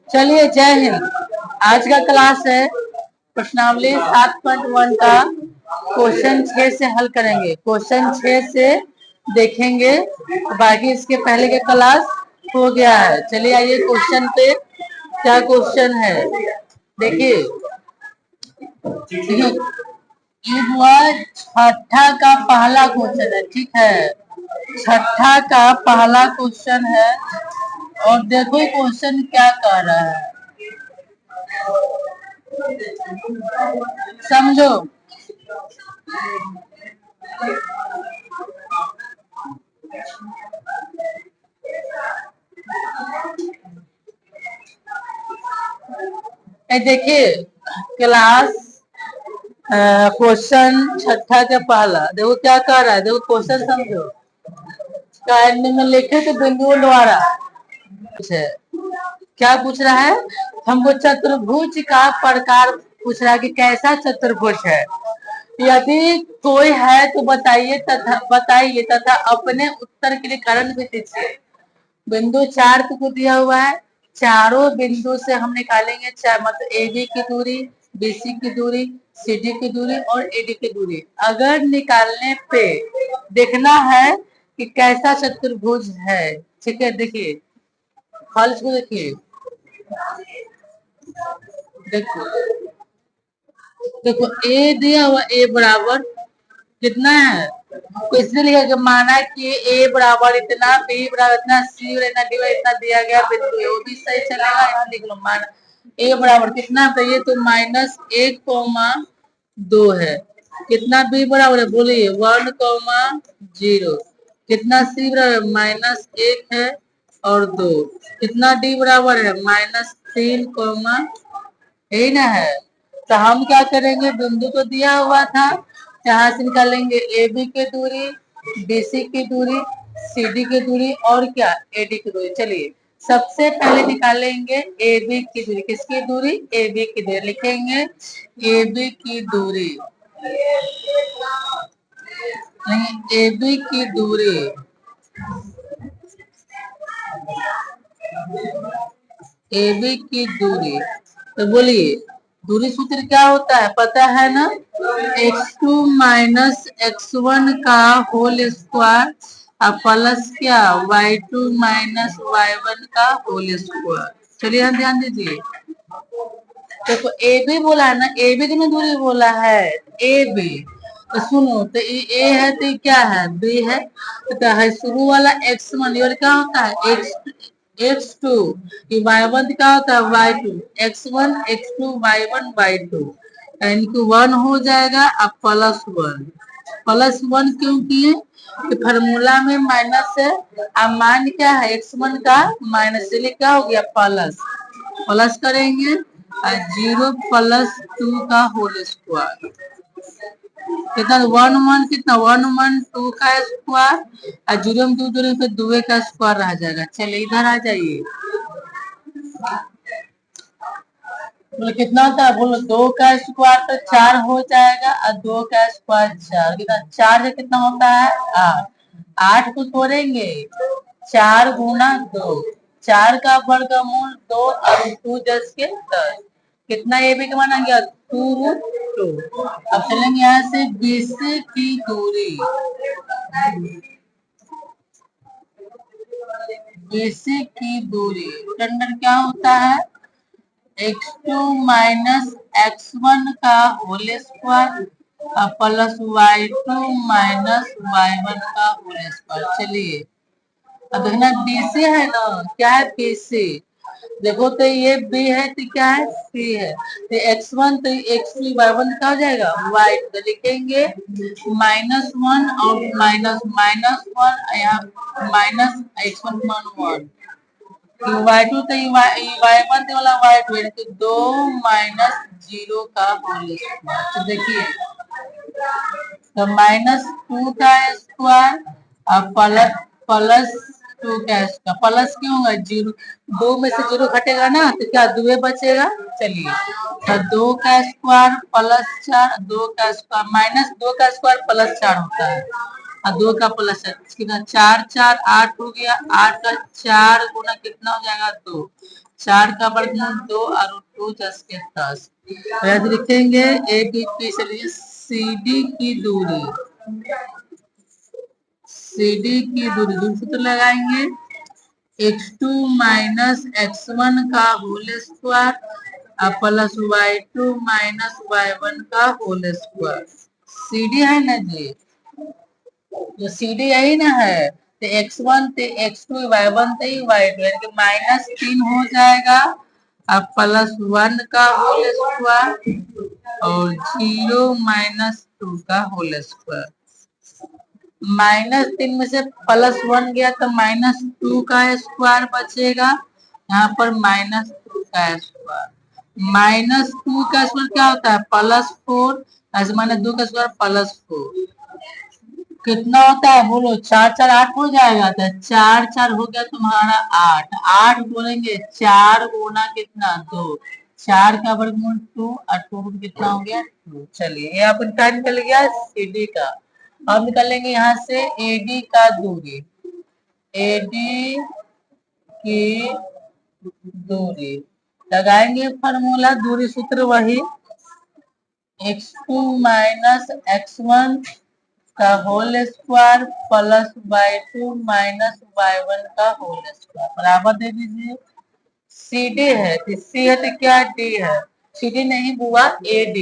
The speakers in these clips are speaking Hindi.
चलिए, जय हिंद। आज का क्लास है प्रश्नावली 7.1 का क्वेश्चन 6 से हल करेंगे। क्वेश्चन 6 से देखेंगे, बाकी इसके पहले के क्लास हो गया है। चलिए आइए क्वेश्चन पे, क्या क्वेश्चन है देखिए। ये हुआ छठा का पहला क्वेश्चन है, ठीक है। छठा का पहला क्वेश्चन है और देखो क्वेश्चन क्या कह रहा है, समझो। देखिए क्लास क्वेश्चन छठा के पहला देखो क्या कह रहा है, देखो क्वेश्चन समझो। में लिखे तो बिंदुओं द्वारा क्या पूछ रहा है, हमको चतुर्भुज का प्रकार पूछ रहा है कि कैसा चतुर्भुज है। यदि कोई है तो बताइए तथा अपने उत्तर के लिए कारण भी दीजिए। बिंदु 4 को दिया हुआ है, चारों बिंदु से हम निकालेंगे मतलब AB की दूरी, BC की दूरी, CD की दूरी और AD की दूरी। अगर निकालने पे देखना है कि कैसा चतुर्भुज है, ठीक है। देखिए फल को देखिए, देखो A दिया हुआ, A बराबर कितना है, तो इसने लिखा कि माना कि A बराबर इतना, B बराबर इतना, C बराबर इतना, D बराबर इतना दिया गया बिंदु है, वो भी सही चलेगा। यहाँ लिख लो मान A बराबर कितना है, तो ये तो -1,2 है। कितना B बराबर है बोलिए, 1,0। कितना C बराबर -1 है और 2। कितना D बराबर है -3, यही ना है। तो हम क्या करेंगे, बिंदु तो दिया हुआ था, यहाँ से निकालेंगे AB की दूरी, BC की दूरी, CD की दूरी और क्या AD की दूरी। चलिए सबसे पहले निकालेंगे AB की दूरी। किसकी दूरी, AB की दूरी। लिखेंगे AB की दूरी, AB की दूरी, AB की दूरी। तो बोलिए दूरी सूत्र क्या होता है, पता है ना, x2 - x1 का होल स्क्वायर और प्लस क्या y2 - y1 का होल स्क्वायर। चलिए ध्यान दीजिए, देखो ए बी बोला है ना, ए बी की दूरी बोला है, ए बी। तो सुनो, तो ए है तो ये क्या है, बी है। तो है शुरू वाला x1 और क्या होता है x2, y1 क्या होता है y2, x1 x2 y1 y2, इनको 1 हो जाएगा। अब +1 क्यों किए, कि फार्मूला में माइनस है, अब मान क्या है x1 का माइनस, चलिए क्या हो गया प्लस करेंगे 0 + 2 का होल स्क्वायर। कितना 1 1 कितना 1 1 2 का स्क्वायर और 0 में 2 जोड़े फिर 2 का स्क्वायर रह जाएगा। चलिए इधर आ जाइए, बोले कितना था, बोलो 2 का स्क्वायर तो 4 हो जाएगा और 2 का स्क्वायर 4, कितना 4 से कितना होता है 8। 8 को तोड़ेंगे 4 × 2, 4 का वर्गमूल 2 और 2 10 के 10। कितना ए बी का मान आ गया 2√2। अब चलेंगे यहाँ से BC की दूरी, BC की दूरी अंदर क्या होता है x2 - x1 का whole square plus y2 - y1 का होल स्क्वायर। चलिए अब देखना BC है ना, क्या है BC, देखो तो ये B है तो क्या है C है, तो x1 तो x2 y1 क्या हो जाएगा y, तो लिखेंगे -1 और -1 यहाँ -x1 1 y2 तो y1 वाला y2 तो 2 - 0 का होल स्क्वायर। तो देखिए तो -2 का स्क्वायर और +2 का स्क्वायर, प्लस क्यों होगा 0, 2 में से 0 घटेगा ना तो क्या 2 बचेगा। चलिए तो 2 का स्क्वायर +4, 2 का स्क्वायर -2 का स्क्वायर +4 होता है और 2 का +4, कितना 4 4 8 हो गया, 8 का 4 गुना कितना हो जाएगा 2, 4 का वर्गमूल 2 और रूट 2 10 के 10। याद लिखेंगे ए बी की सी डी की दूरी, दूर सूत्र लगाएंगे x2 माइनस x1 का whole square plus y2 minus y1 का होल स्क्वायर। CD है ना जी, जो CD यही ना है, तो x1 तो x2 y1 तो y2 यानी कि -3 हो जाएगा अब प्लस 1 का होल स्क्वायर और 0 माइनस 2 का होल स्क्वायर। -3 में से +1 गया तो -2 का स्क्वायर बचेगा, यहाँ पर -2 का स्क्वायर। -2 का स्क्वायर क्या होता है +4, ऐसे -2 का स्क्वायर +4 कितना होता है बोलो, 4 4 8 हो जाएगा, तो 4 4 हो गया तुम्हारा 8, 8 बोलेंगे 4 गुना कितना 2, 4 का वर्गमूल 2 और 2 कितना हो गया 2। चलिए ये अपन निकल गया CD का। अब निकालेंगे यहाँ से AD का दूरी, AD की दूरी लगाएंगे फॉर्मूला, दूरी सूत्र वही x2 माइनस x1 का whole square plus y2 minus y1 का होल स्क्वायर बराबर दे दीजिए। CD है तो C है तो क्या D है, CD नहीं बुआ AD,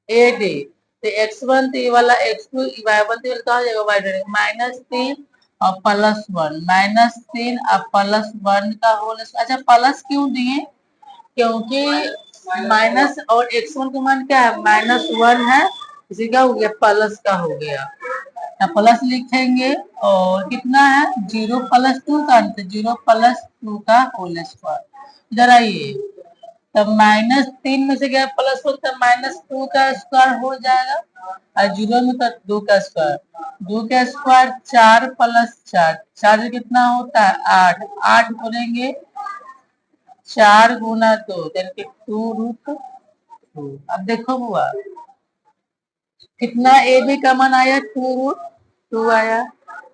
AD तो x1 तो ये वाला x2 y1 तो क्या हो जाएगा -3 और +1 -3 और +1 का होल। अच्छा प्लस क्यों दिए, क्योंकि माइनस और x1 का मान क्या है -1 है, इसी का हो गया प्लस का हो गया, प्लस लिखेंगे और कितना है 0 + 2 का 0 + 2 का होल स्क्वायर। इधर आइए तब -3 में से गया +1 तो -2 का स्क्वायर हो जाएगा और 0 में तो 2 का स्क्वायर, 2 का स्क्वायर 4 + 4, 4 कितना होता है 8, 8 बोलेंगे 4 गुना 2 यानी कि 2√2। अब देखो बुआ कितना AB का मान आया 2√2 आया,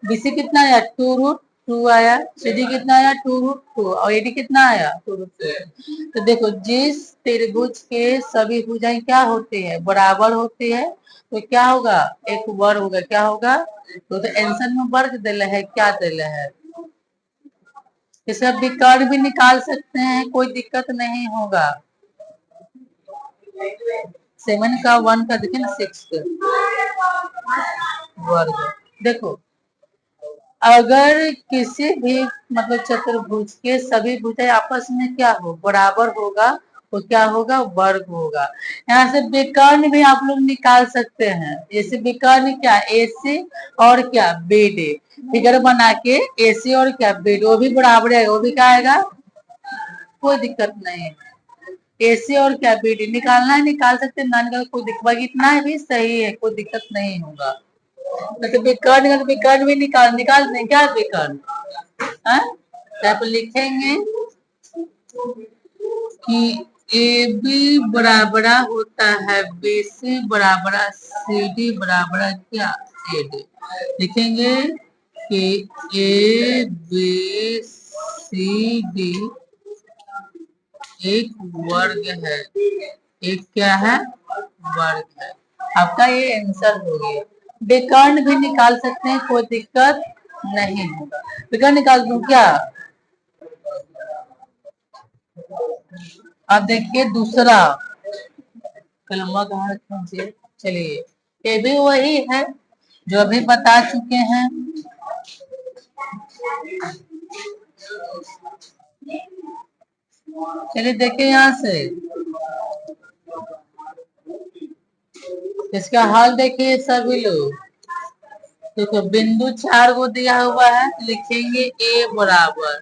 BC कितना आया 2√2 आया, CD कितना आया 2√2 और AD कितना आया 2√2। तो देखो जिस त्रिभुज के सभी भुजाएं क्या होते हैं बराबर होते हैं, तो क्या होगा एक वर्ग होगा, क्या होगा तो आंसर में वर्ग दिला है, क्या दिला है, इसका विकर्ण भी निकाल सकते हैं, कोई दिक्कत नहीं होगा। 7 का 1 का देखिए ना 6 वर्ग। देखो अगर किसी भी मतलब चतुर्भुज के सभी भुजाएं आपस में क्या हो बराबर होगा तो क्या होगा वर्ग होगा। यहाँ से विकर्ण भी आप लोग निकाल सकते हैं, जैसे विकर्ण क्या AC और क्या BD, फिगर बना के AC और क्या BD वो भी बराबर है, वो भी क्या आएगा कोई दिक्कत नहीं है। AC और क्या BD निकालना है निकाल सकते हैं, ना निकाल कोई दिक्कत, इतना भी सही है कोई दिक्कत नहीं होगा। तो विकर्ण भी निकाल दें क्या विकर्ण, तो लिखेंगे कि AB बराबर होता है BC बराबर CD बराबर क्या AD। लिखेंगे कि ABCD एक वर्ग है, एक क्या है वर्ग है। आपका ये आंसर हो गया। विकर्ण भी निकाल सकते हैं कोई दिक्कत नहीं होगा। विकर्ण निकाल दूं क्या, अब देखिए दूसरा कलमा कहाँ रखें, चलिए ये भी वही है जो अभी बता चुके हैं। चलिए देखिए यहाँ से इसका हल देखिए सभी लोग। देखो बिंदु 4 को दिया हुआ है, लिखेंगे A बराबर,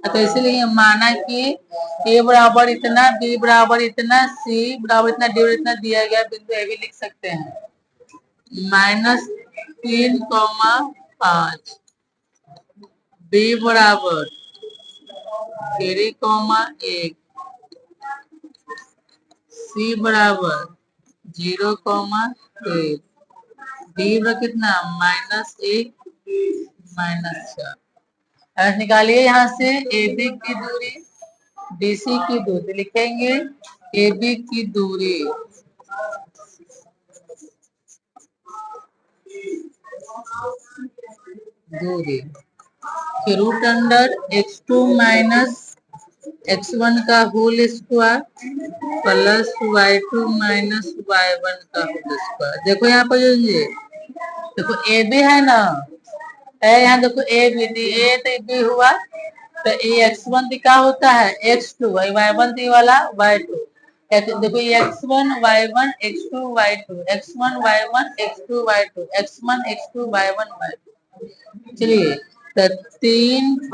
तो इसलिए माना कि A बराबर इतना, B बराबर इतना, C बराबर इतना, D इतना दिया गया बिंदु A भी लिख सकते हैं -3,5, B बराबर 3,1, C बराबर 0,3, D बराबर कितना -1 -4। निकालिए यहाँ से AB की दूरी, BC की दूरी लिखेंगे, AB की दूरी root under x2 minus x1 का whole square plus y2 minus y1 का होल स्क्वायर। देखो यहाँ पर ये देखो ए बी है ना, है यहाँ देखो ए बी डी ए तो बी हुआ, तो ये x1 क्या होता है x2, y1 वाला y2, देखो ये x1 y1 x2 y2 x1 y1 x2 y2 x1 x2 y1 y2। चलिए तो 3 +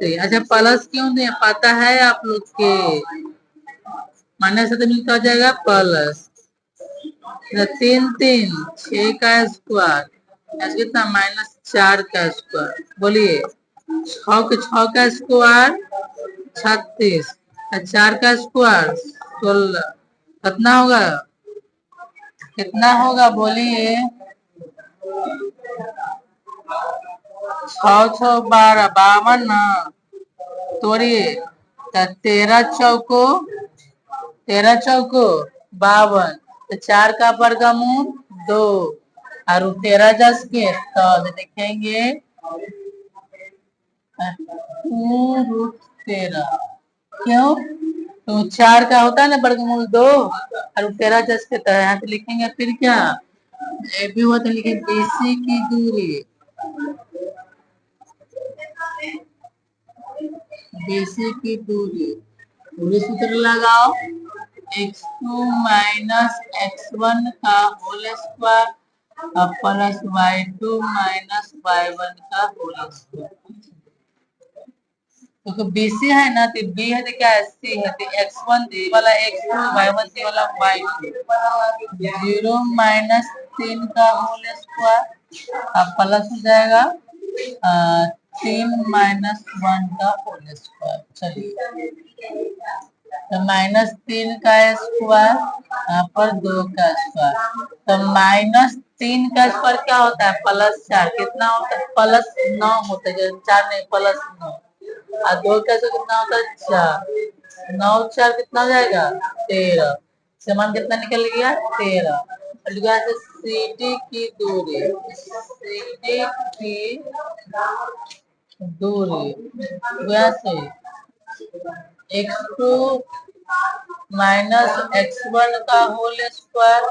3, अच्छा प्लस क्यों नहीं पता है आप लोग के, माइनस से तो मिलता हो जाएगा प्लस, 3 3 6 का स्क्वायर कितना -4 का स्क्वायर, बोलिए 6 का स्क्वायर 36, 4 का स्क्वायर 16, कितना होगा, कितना होगा बोलिए, 6 6 12 52 ना, तोड़िए, 13 चौको 52, तो 4 का वर्गमूल 2 और 13 10 के तो लिखेंगे 2√13। क्यों, तो 4 का होता है ना वर्गमूल 2 और 13 10 के, तो यहाँ पे लिखेंगे फिर क्या, ए बी हुआ तो लिखेंगे BC की दूरी, BC की दूरी सूत्र लगाओ, x2 माइनस x1 का whole square plus y2 minus y1 का होल स्क्वायर। तो BC है ना, तो B है तो क्या है C है, तो x1 वाला x2 y1 वाला y2, 0 माइनस 3 का होल स्क्वायर अब प्लस हो जाएगा 3 माइनस 1 का होल स्क्वायर। चलिए तो -3 का स्क्वायर यहाँ पर 2 का स्क्वायर, तो -3 का स्क्वायर क्या होता है +4, कितना होता है +9 होता है, 4 नहीं +9, और 2 का स्क्वायर कितना होता है 4, 9 4 कितना हो जाएगा 13, समान कितना निकल गया 13। CD की दूरी, CD की दूरी वैसे x2 माइनस x1 का whole square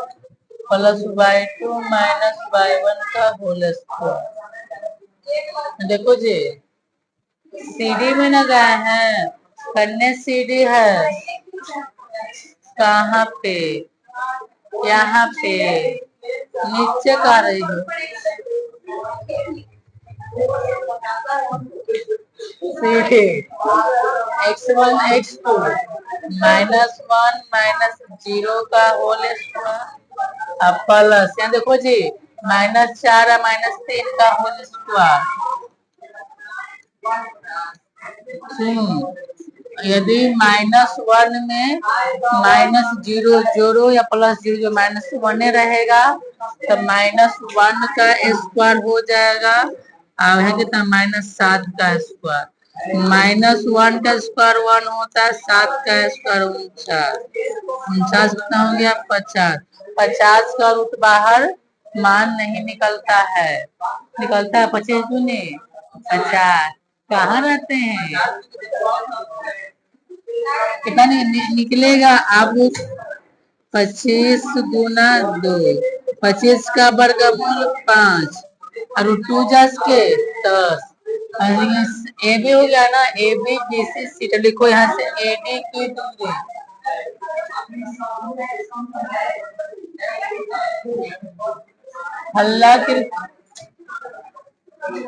plus y2 minus y1 का होल स्क्वायर। देखो जी CD में ना गए हैं, कन्या CD है कहाँ पे, यहाँ पे नीचे का रही हो, x1 x2 -1 -0 का होल स्क्वायर प्लस, यहाँ देखो जी -4 -3 का होल स्क्वायर। यदि -1 में -0 जोड़ो या +0 -1 रहेगा तो -1 का स्क्वायर हो जाएगा, और है कितना -7 का स्क्वायर, -1 का स्क्वायर 1 होता है, 7 का स्क्वायर 49 कितना हो गया 50, 50 का रूट बाहर मान नहीं निकलता है, निकलता है 25 दूनी 50, कहाँ रहते हैं, कितना निकलेगा अब 25 गुना 2, 25 का वर्गमूल 5 और 2 10 के 10, ए बी हो गया ना, ए बी बी सी सी, तो लिखो यहाँ से ए डी की दूरी, हल्ला की,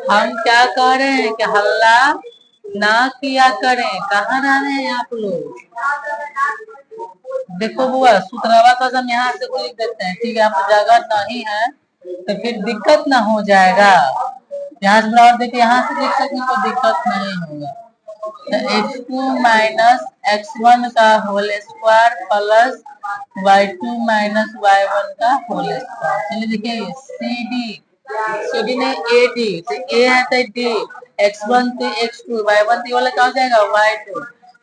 हम क्या कह रहे हैं कि हल्ला ना किया करें, कहाँ रह रहे हैं आप लोग, देखो बुआ सूत्रवा का हम यहाँ से लिख देते हैं, ठीक है, आप जगह नहीं है तो फिर दिक्कत ना हो जाएगा, यहाँ से बराबर देखिए, यहाँ से देख सकते तो दिक्कत नहीं होगा, तो x2 माइनस x1 का whole square plus y2 minus y1 का होल स्क्वायर। चलिए देखिए CD ने AD, तो A है तो D, x1 तो x2, y1 तो वाला क्या हो जाएगा y2,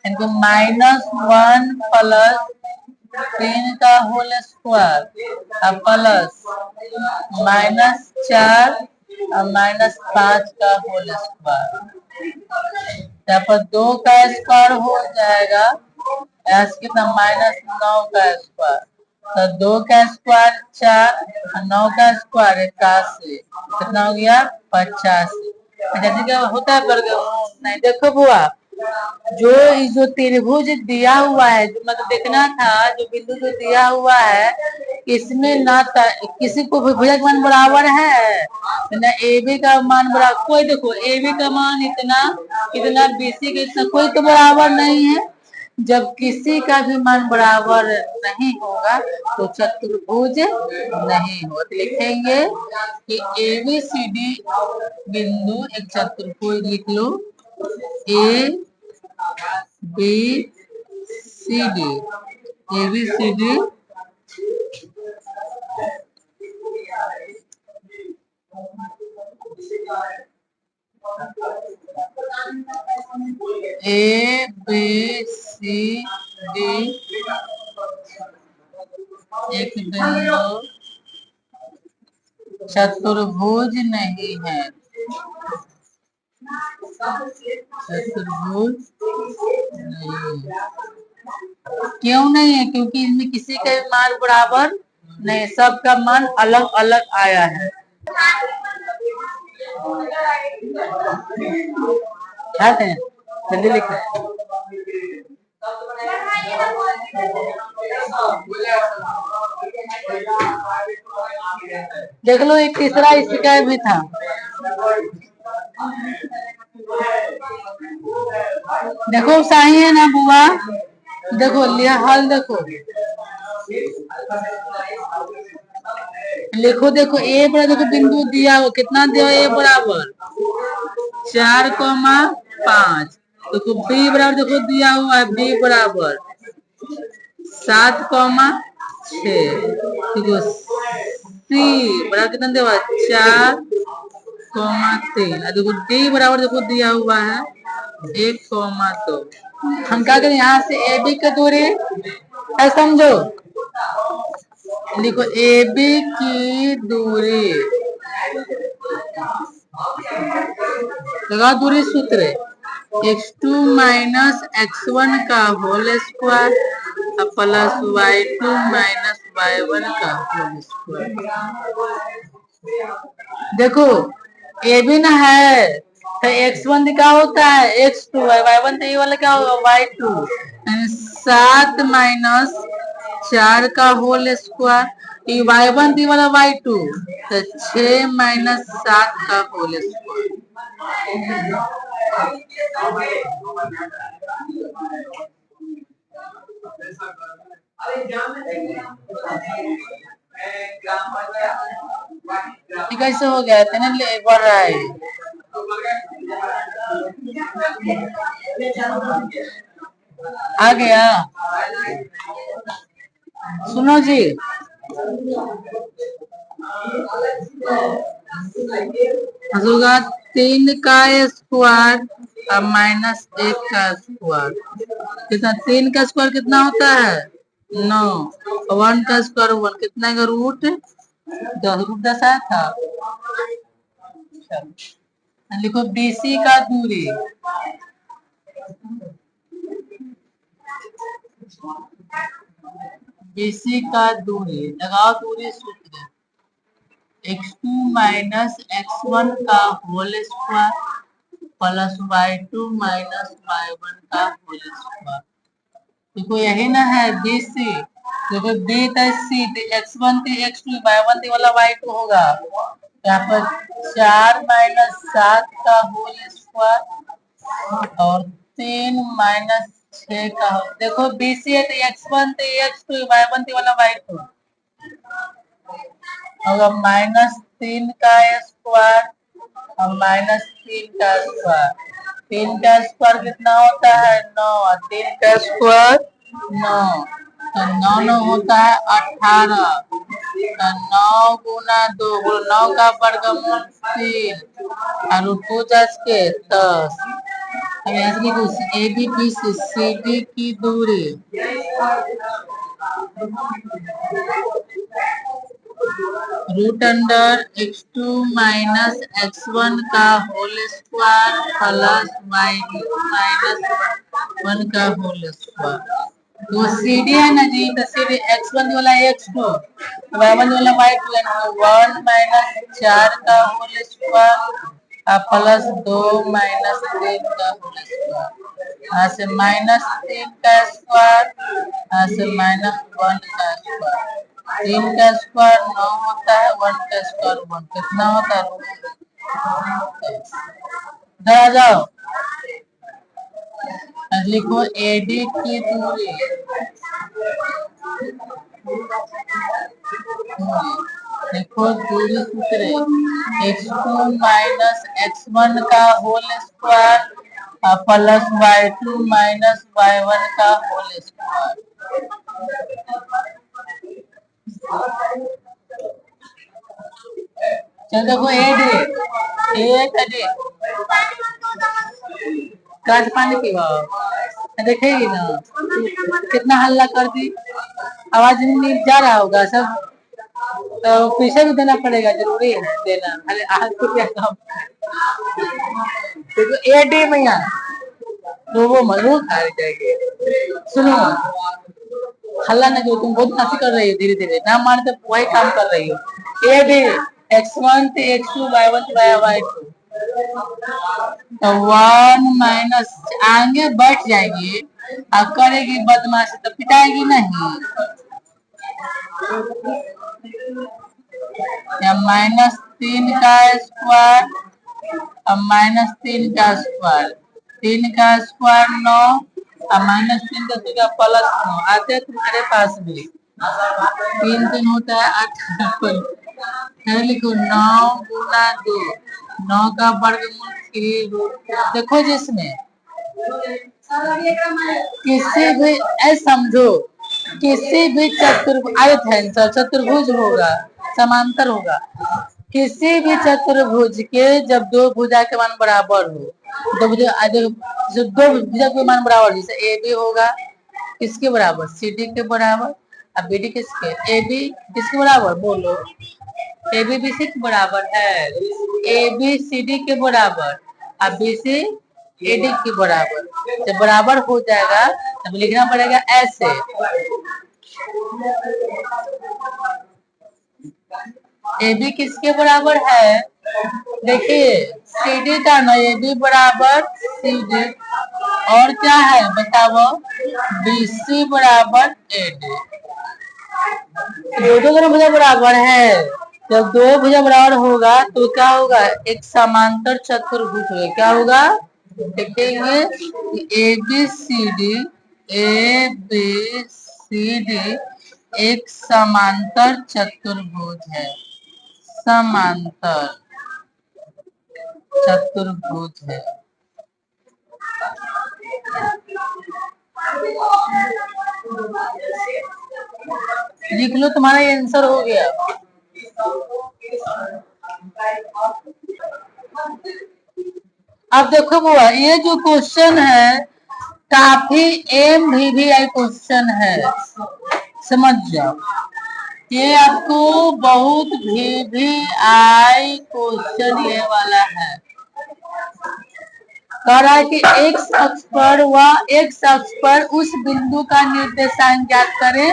इनको -1 प्लस 3 का होल स्क्वायर और प्लस -4 और -5 का होल स्क्वायर। यहाँ पर 2 का स्क्वायर हो जाएगा, कितना -9 का स्क्वायर, तो 2 का स्क्वायर 4, 9 का स्क्वायर 81, कितना हो गया 85। अच्छा ठीक है, होता है वर्गमूल नहीं। देखो बुआ, जो त्रिभुज दिया हुआ है, जो मतलब देखना था, जो बिंदु जो दिया हुआ है, इसमें ना किसी को भी भुजा का मान बराबर है ना, ए बी का मान बराबर, कोई देखो ए बी का मान इतना, इतना बीसी का इतना, कोई तो बराबर नहीं है। जब किसी का भी मान बराबर नहीं होगा तो चतुर्भुज नहीं हो। तो लिखेंगे कि ए बी सी डी बिंदु एक चतुर्भुज, लिख लो A B C D, A B C D A B C D एक बिंदु चतुर्भुज नहीं है, चतुर्भुज नहीं। क्यों नहीं है? क्योंकि इनमें किसी का मान बराबर नहीं, सबका मान अलग अलग आया है। जल्दी लिखो। देख लो, एक तीसरा इसका भी था। देखो सही है ना बुआ? देखो लिया हल, देखो लिखो, देखो ए बराबर, देखो बिंदु दिया हो, कितना दिया ए बराबर 4,5। देखो बी बराबर, देखो दिया हुआ है बी बराबर 7,6। देखो सी बराबर कितना दिया हुआ है 4,3। देखो डी बराबर देखो दिया हुआ है 1,2। हम क्या करें, यहाँ से ए बी की दूरी समझो, लिखो ए बी की दूरी, लगा दूरी सूत्र x2 माइनस x1 का whole square plus y2 minus y1 का होल स्क्वायर। देखो ए भी ना है तो x1 क्या होता है x2, y1 तो ये वाला क्या होगा y2। 7 माइनस 4 का होल स्क्वायर, y1 तो वाला y2, तो 6 माइनस 7 का होल स्क्वायर। कैसे हो गया इतना बढ़ रहा है? आ गया? सुनो जी, होगा 3 का स्क्वायर और -1 का स्क्वायर, कितना 3 का स्क्वायर कितना होता है 9, 1 का स्क्वायर 1, कितना का रूट 10 आया था। लिखो बीसी का दूरी, बीसी का दूरी, लगाओ दूरी सूत्र x2 माइनस x1 का whole square plus y2 minus y1 का होल स्क्वायर। देखो यही ना है बीसी, देखो बी तो सी, x1 तो x2, y1 तो वाला y2 होगा। यहाँ पर 4 माइनस 7 का होल स्क्वायर और 3 माइनस 6 का, देखो बीसी है तो x1 तो x2, y1 तो वाला y2 होगा -3 का स्क्वायर और -3 का स्क्वायर। 3 का स्क्वायर कितना होता है 9, 3 का स्क्वायर 9, तो 9 होता है 18, तो 9 गुना 2, 9 का वर्गमूल 3 और 2 10 के 10, अब यहाँ से लिखो ए बी बी से सी डी की दूरी root under x2 minus x1 का whole square plus y2 minus 1 का होल स्क्वायर। तो सी डी है ना जी, तो सी डी x1 वाला x2 y1 वाला y2 यानी 1 माइनस 4 का होल स्क्वायर प्लस 2 माइनस 3 का होल स्क्वायर। यहाँ से माइनस 3 का स्क्वायर, यहाँ से माइनस 1 का स्क्वायर। 3 का स्क्वायर 9 होता है, 1 का स्क्वायर 1। कितना होता है? इधर आ जाओ, लिखो एडी की दूरी देखो दूरी सूत्र x2 माइनस x1 का whole square plus y2 minus y1 का होल स्क्वायर। चल देखो काट पानी की देखेगी ना कितना हल्ला कर दी, आवाज नहीं जा रहा होगा सब, तो पीछे भी देना पड़ेगा, जरूरी है देना। अरे आज तो क्या काम देखो ए डी भैया तो वो मजबूत हार जाएगी। सुनो हल्ला ना, जो तुम बहुत काफी कर रही हो, धीरे धीरे ना मारते वही काम कर रही हो। ए डी x1 से x2 y1 से y2 तो 1 माइनस आगे बैठ जाएगी और करेगी बदमाशी तो पिटाएगी नहीं। या माइनस 3 का स्क्वायर और माइनस 3 का स्क्वायर, 3 का स्क्वायर 9 और माइनस 3 का स्क्वायर प्लस 9 आते हैं तुम्हारे पास भी। 3 3 होता है 8। लिखो 9 गुना 2, 9 का वर्गमूल 3 देखो जिसमें किसी भी समझो किसी भी चतुर्भुज होगा, समांतर होगा। किसी भी चतुर्भुज के जब दो भुजा के मान बराबर हो, दो भुजा के मान बराबर, जैसे ए बी होगा किसके बराबर, सी डी के बराबर। अब बी डी किसके, ए बी किसके बराबर बोलो, ए बी बी सी के बराबर है, ए बी सी डी के बराबर, अब बी सी ए डी के बराबर। जब बराबर हो जाएगा तब लिखना पड़ेगा ऐसे, ए बी किसके बराबर है, देखिए सी डी का ना, ए बी बराबर सी डी, और क्या है बताओ, बी सी बराबर ए डी। दो भुजा बराबर है, जब दो भुजा बराबर होगा तो क्या होगा, एक समांतर चतुर्भुज होगा। क्या होगा देखेंगे, A B C D, A B C D एक समांतर चतुर्भुज है, समांतर चतुर्भुज है। लिख लो, तुम्हारा आंसर हो गया। अब देखो बुआ, ये जो क्वेश्चन है काफी MVVI क्वेश्चन है, समझ जाओ। ये आपको बहुत VVI क्वेश्चन ये वाला है। कह रहा है कि x अक्ष पर व x अक्ष पर उस बिंदु का निर्देशांक ज्ञात करें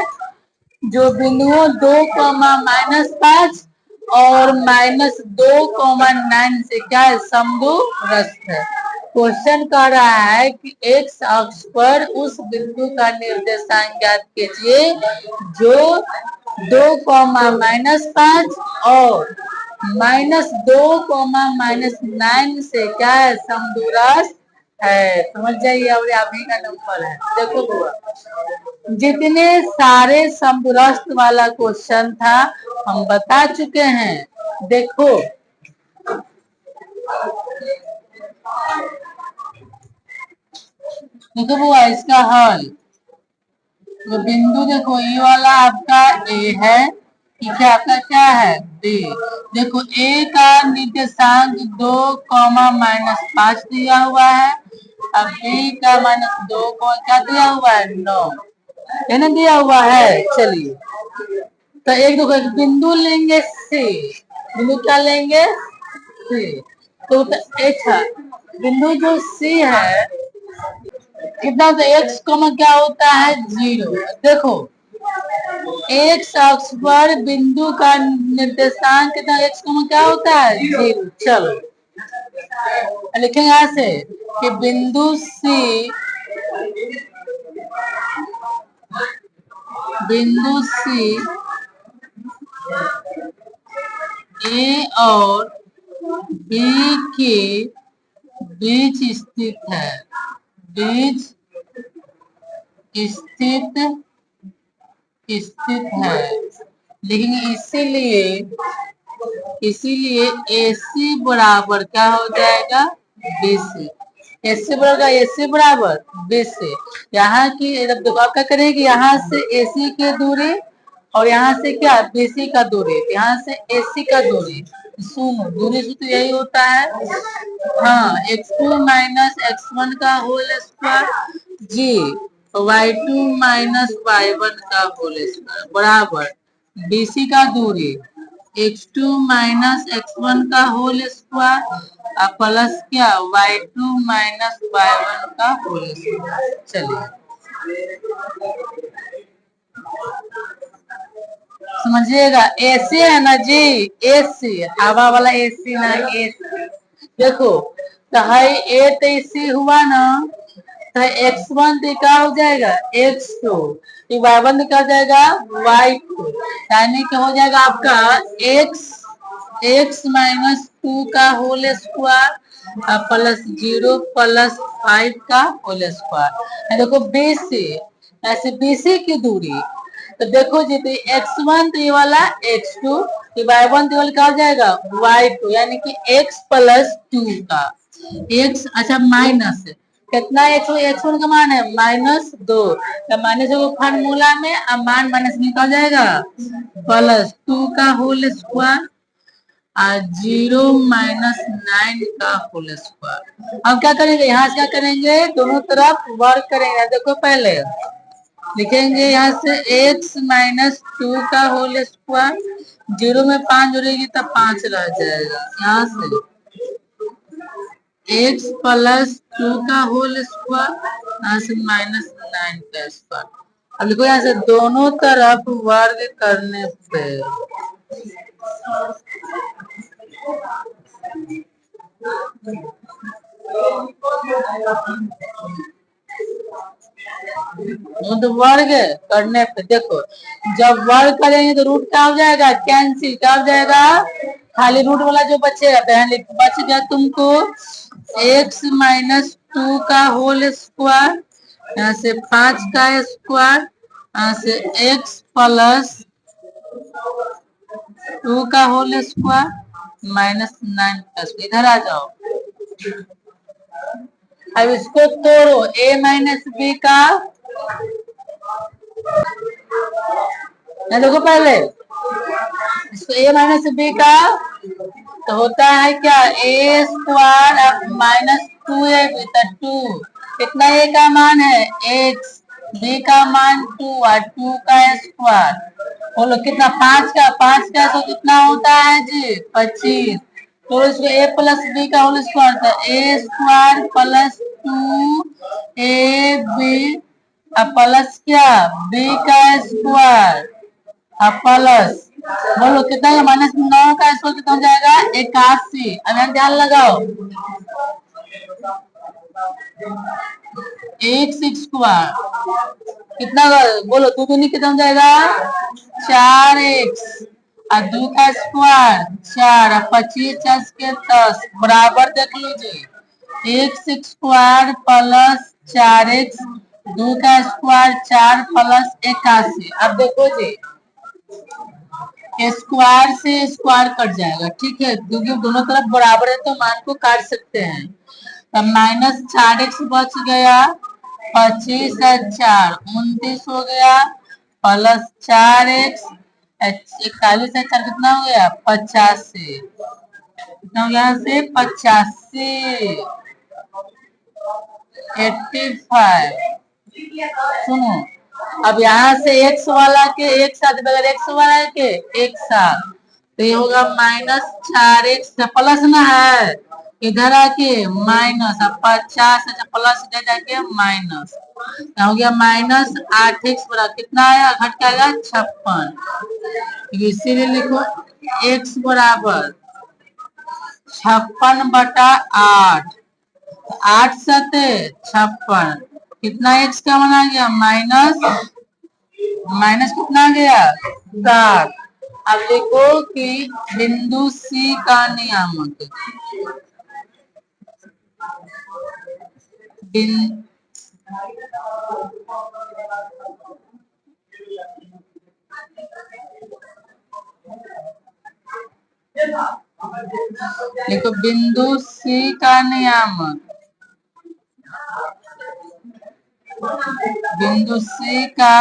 जो बिंदुओं 2,-5 और -2,9 से क्या है, समदूरस्थ है। क्वेश्चन कह रहा है कि x अक्ष पर उस बिंदु का निर्देशांक ज्ञात कीजिए जो 2,-5 और -2,-9 से क्या है, समदूरस्थ है। समझ जाइए, और आप ही का नंबर है। देखो बुआ, जितने सारे समदूरस्थ वाला क्वेश्चन था हम बता चुके हैं। देखो देखो बुआ, इसका हल तो बिंदु देखो ये वाला आपका ए है, ठीक है, आपका क्या है बी। देखो ए का निर्देशांक 2,-5 दिया हुआ है अब बी का -2 को क्या दिया हुआ है 9, है ना, दिया हुआ है। चलिए तो एक बिंदु लेंगे सी, बिंदु क्या लेंगे सी। तो अच्छा बिंदु जो सी है कितना, तो एक्स कॉमा क्या होता है 0। देखो एक्स अक्ष पर बिंदु का निर्देशांक कितना, एक्स कॉमा क्या होता है 0। चलो लिखेंगे यहाँ से कि बिंदु सी, बिंदु सी ए और बी के बीच स्थित है, बीच स्थित है। लेकिन इसीलिए AC बराबर क्या हो जाएगा BC। AC बराबर AC बराबर BC। यहाँ की देखो आप क्या करेंगे, यहाँ से AC की दूरी और यहाँ से क्या BC का दूरी, यहाँ से AC का दूरी, सुनो दूरी सूत्र यही होता है। हाँ x2 - x1 का होल स्क्वायर जी y2 - y1 का होल स्क्वायर बराबर BC का दूरी x2 - x1 का होल स्क्वायर प्लस क्या y2 - y1 का होल स्क्वायर। चलिए समझिएगा, AC है ना जी, AC हवा वाला AC ना AC। देखो तो हाई ए तो AC हुआ ना, तो x1 तो क्या हो जाएगा x2, y1 क्या हो जाएगा y2, यानी कि हो जाएगा आपका x -2 का होल स्क्वायर प्लस 0 प्लस 5 का होल स्क्वायर। देखो BC, ऐसे BC की दूरी तो देखो जी तो x1 तो ये वाला x2, y1 तो वाला क्या हो जाएगा y2, यानी कि x प्लस 2 का x, अच्छा माइनस कितना x1 का मान है -2, तो -2 फॉर्मूला में अब मान माइनस निकल जाएगा प्लस 2 का होल स्क्वायर और 0 - 9 का होल स्क्वायर। अब क्या करेंगे, यहाँ से क्या करेंगे, दोनों तरफ वर्क करेंगे। देखो पहले लिखेंगे यहाँ से x -2 का होल स्क्वायर, 0 में 5 जुड़ेगी तब 5 रह जाएगा। यहाँ से x प्लस 2 का होल स्क्वायर, यहाँ से -9 का स्क्वायर। अब देखो यहाँ से दोनों तरफ वर्ग करने पे तो वर्ग करने पे देखो जब वर्ग करेंगे तो रूट क्या हो जाएगा कैंसिल, क्या हो जाएगा खाली रूट वाला जो बचेगा, बच गया तुमको x -2 का होल स्क्वायर, यहाँ से 5 का स्क्वायर, यहाँ से x प्लस 2 का होल स्क्वायर -9 का स्क्वायर। इधर आ जाओ, अब इसको तोड़ो a -b का, देखो पहले इसको a -b का तो होता है क्या a स्क्वायर -2a 2, कितना a का मान है x, b का मान 2 और 2 का स्क्वायर बोलो कितना 5 का तो कितना होता है जी 25। तो इसको a प्लस b का होल स्क्वायर था a square plus 2ab plus क्या b का स्क्वायर प्लस बोलो कितना है -9 का स्क्वायर कितना हो जाएगा 81। अब ध्यान लगाओ x स्क्वायर कितना बोलो 2 दूनी कितना हो जाएगा 4x और 2 का स्क्वायर 4 और 25 के 10 बराबर देख लीजिए x स्क्वायर प्लस 4x 2 का स्क्वायर 4 प्लस 81। अब देखो जी स्क्वायर से स्क्वायर कट जाएगा, ठीक है क्योंकि दोनों तरफ बराबर है तो मान को काट सकते हैं। तब -4x बच गया 25 और 4 29 हो गया प्लस 4x 41 से 4 कितना हो गया 85, कितना हो गया से 85। 85। सुनो, अब यहाँ से x वाला के एक साथ बगैर x वाला के एक साथ, तो ये होगा -4x प्लस ना है, इधर आके माइनस, अब 50 प्लस दे जाके माइनस, हो गया -8x बराबर कितना आया, घट के आएगा 56। इसीलिए लिखो x बराबर 56/8, 8 सते 56, कितना x का बना गया माइनस, माइनस कितना गया 7। अब देखो कि बिंदु C का नियामक, देखो बिंदु C का नियामक, बिंदु C का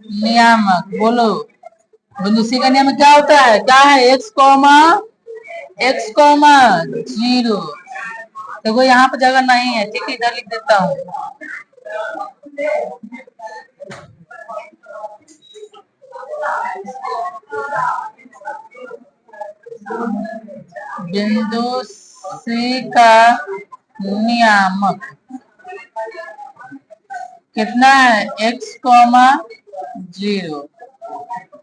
नियामक बोलो, बिंदु C का नियम क्या होता है, क्या है, x कॉमा 0। देखो यहाँ पर जगह नहीं है, ठीक है, इधर लिख देता हूँ। बिंदु C का नियामक कितना है, x कॉमा 0,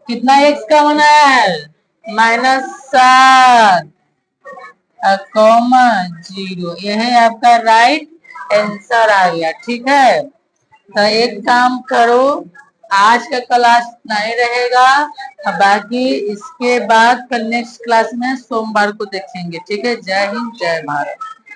कितना x का बनाया है, -7 कॉमा 0, यह है आपका राइट आंसर आ गया। ठीक है, तो एक काम करो, आज का क्लास नहीं रहेगा, बाकी इसके बाद कल नेक्स्ट क्लास में सोमवार को देखेंगे। ठीक है, जय हिंद जय भारत।